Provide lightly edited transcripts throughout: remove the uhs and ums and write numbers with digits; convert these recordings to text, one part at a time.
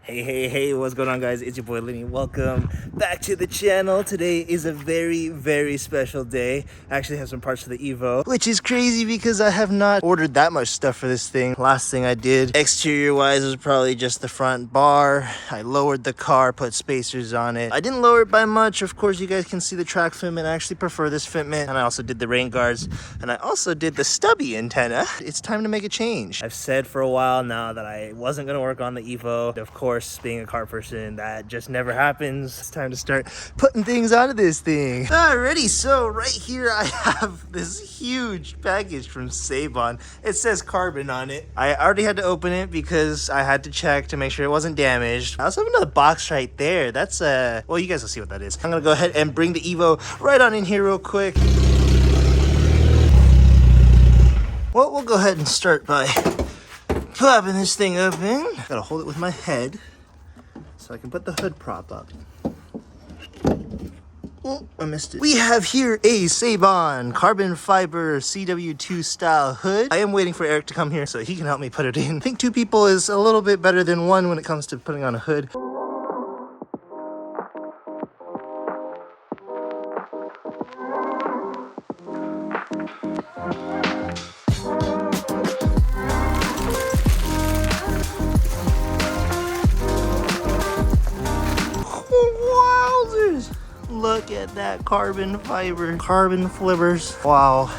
Hey, what's going on, guys? It's your boy Lenny. Welcome back to the channel. Today is a very special day. I actually have some parts for the Evo, which is crazy because I have not ordered that much stuff for this thing. Last thing I did exterior wise was probably just the front bar. I lowered the car, put spacers on it. I didn't lower it by much. Of course, you guys can see the track fitment. I actually prefer this fitment, and I also did the rain guards, and I also did the stubby antenna. It's time to make a change. I've said for a while now that I wasn't going to work on the Evo. Of course, being a car person, that just never happens. It's time to start putting things out of this thing. Alrighty, so right here I have this huge package from Sabon. It says carbon on it. I already had to open it because I had to check to make sure it wasn't damaged. I also have another box right there. That's well, you guys will see what that is. I'm gonna go ahead and bring the Evo right on in here real quick. Well, we'll go ahead and start by popping this thing open. Gotta hold it with my head so I can put the hood prop up. Oh, I missed it. We have here a Sabon carbon fiber CW2 style hood. I am waiting for Eric to come here so he can help me put it in. I think two people is a little bit better than one when it comes to putting on a hood. Look at that carbon fiber, carbon flippers. Wow,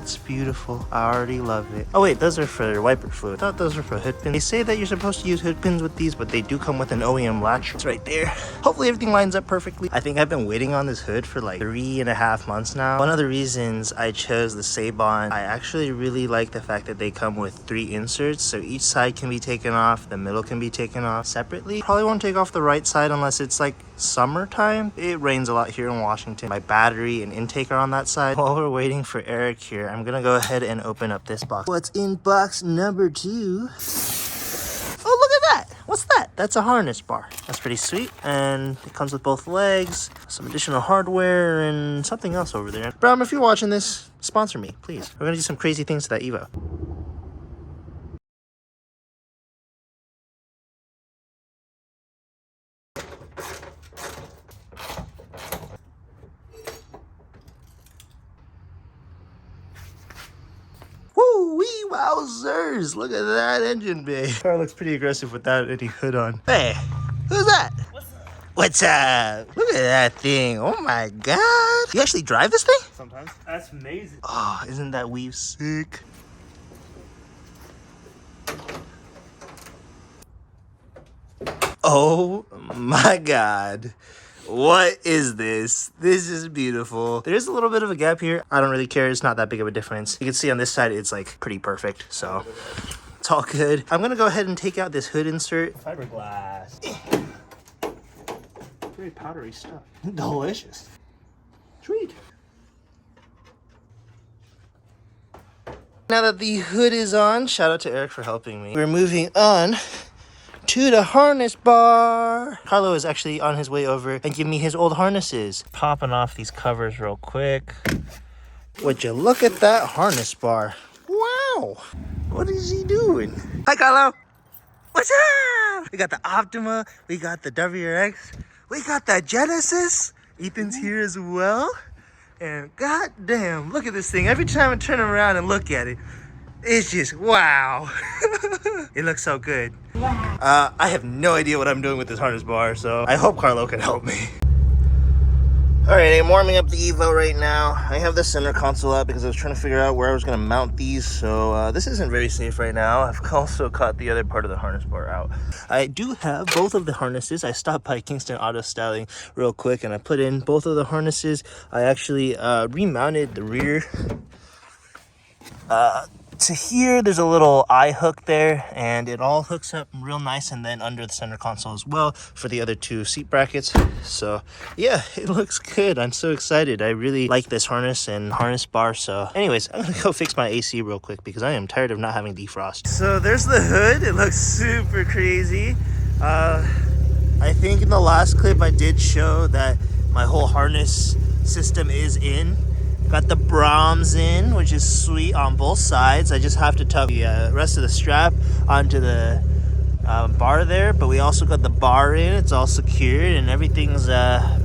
it's beautiful. I already love it. Oh wait, those are for wiper fluid. I thought those were for hood pins. They say that you're supposed to use hood pins with these, but they do come with an OEM latch. It's right there. Hopefully everything lines up perfectly. I think I've been waiting on this hood for like 3.5 months now. One of the reasons I chose the Sabon, I actually really like the fact that they come with 3 inserts, so each side can be taken off, the middle can be taken off separately. Probably won't take off the right side unless it's like summertime. It rains a lot here in Washington. My battery and intake are on that side. While we're waiting for Eric here, I'm gonna go ahead and open up this box. What's in box number 2? Oh, look at that! What's that? That's a harness bar. That's pretty sweet, and it comes with both legs, some additional hardware, and something else over there. Bram, if you're watching this, sponsor me, please. We're gonna do some crazy things to that Evo. Woo-wee, wowzers! Look at that engine bay. Car looks pretty aggressive without any hood on. Hey, who's that? What's up? Look at that thing. Oh my god. You actually drive this thing? Sometimes. That's amazing. Oh, isn't that weave sick? Oh my god. What is this? This is beautiful. There's a little bit of a gap here. I don't really care. It's not that big of a difference. You can see on this side, it's like pretty perfect. So it's all good. I'm gonna go ahead and take out this hood insert. Fiberglass. Very powdery stuff. Delicious. Sweet. Now that the hood is on, shout out to Eric for helping me. We're moving on to the harness bar. Carlo is actually on his way over and give me his old harnesses. Popping off these covers real quick. Would you look at that harness bar? Wow. What is he doing? Hi, Carlo. What's up? We got the Optima. We got the WRX. We got the Genesis. Ethan's here as well. And goddamn, look at this thing. Every time I turn around and look at it, it's just wow. It looks so good. I have no idea what I'm doing with this harness bar, so I hope Carlo can help me. Alright, I'm warming up the Evo right now. I have the center console up because I was trying to figure out where I was going to mount these, so this isn't very safe right now. I've also cut the other part of the harness bar out. I do have both of the harnesses. I stopped by Kingston Auto Styling real quick and I put in both of the harnesses. I actually remounted the rear to here. There's a little eye hook there, and it all hooks up real nice, and then under the center console as well for the other 2 seat brackets. So yeah, it looks good. I'm so excited. I really like this harness and harness bar. So anyways, I'm gonna go fix my AC real quick because I am tired of not having defrost. So there's the hood. It looks super crazy. I think in the last clip I did show that my whole harness system is in. Got the Brahms in, which is sweet on both sides. I just have to tuck the rest of the strap onto the bar there, but we also got the bar in. It's all secured and everything's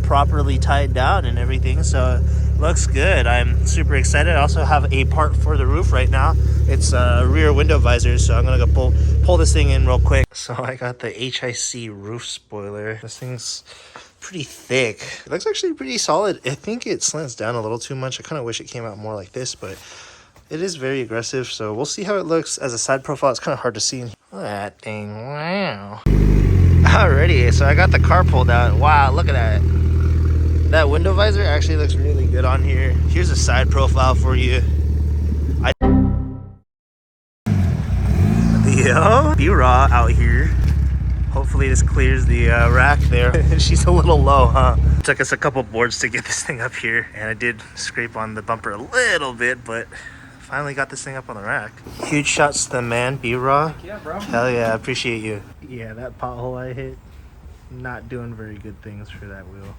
properly tied down and everything, so it looks good. I'm super excited. I also have a part for the roof right now. It's rear window visors, so I'm gonna go pull this thing in real quick. So I got the HIC roof spoiler. This thing's pretty thick. It looks actually pretty solid. I think it slants down a little too much. I kind of wish it came out more like this, but it is very aggressive, so we'll see how it looks as a side profile. It's kind of hard to see. Look at that thing. Wow. Alrighty, so I got the car pulled out. Wow, look at that. That window visor actually looks really good on here. Here's a side profile for you. Yo, B-Raw out here. Hopefully this clears the rack there. She's a little low, huh? Took us a couple boards to get this thing up here, and I did scrape on the bumper a little bit, but finally got this thing up on the rack. Huge shots to the man, B-Raw. Yeah, bro. Hell yeah, I appreciate you. Yeah, that pothole I hit, not doing very good things for that wheel.